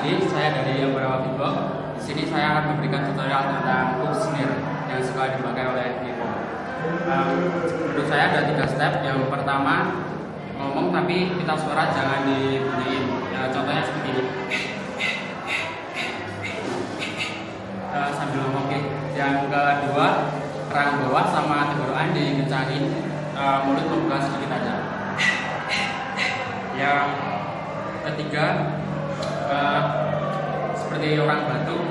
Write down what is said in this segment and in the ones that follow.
lagi, saya dari Ambarawa Beatbox. Di sini saya akan memberikan tutorial tentang hook snare yang suka dipakai oleh K-pop. Menurut saya ada 3 step. Yang pertama, ngomong tapi pita suara jangan dibunyiin. Ya, contohnya seperti ini. Sambil ngomong. Yang kedua, kerang bawah sama tenggorokan dikencangin, mulut membuka sedikit aja. Yang ketiga, seperti orang batuk.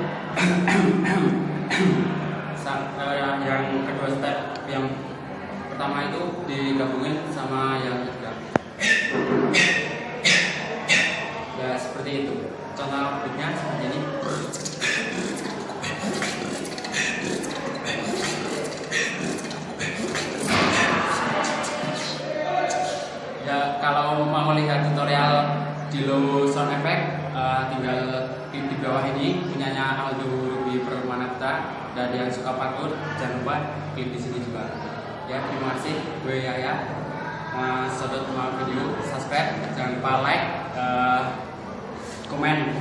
Yang kedua step yang pertama itu digabungin sama yang ketiga. Ya seperti itu. Contoh beatnya seperti ini. Ya kalau mau lihat tutorial di low sound effect, tinggal klik di bawah ini punyanya Aldo Ruby Permanapta. Dan yang suka parkour jangan lupa klik di sini juga. Ya terima kasih, gue Yaya. Sodot video, subscribe, jangan lupa like, komen.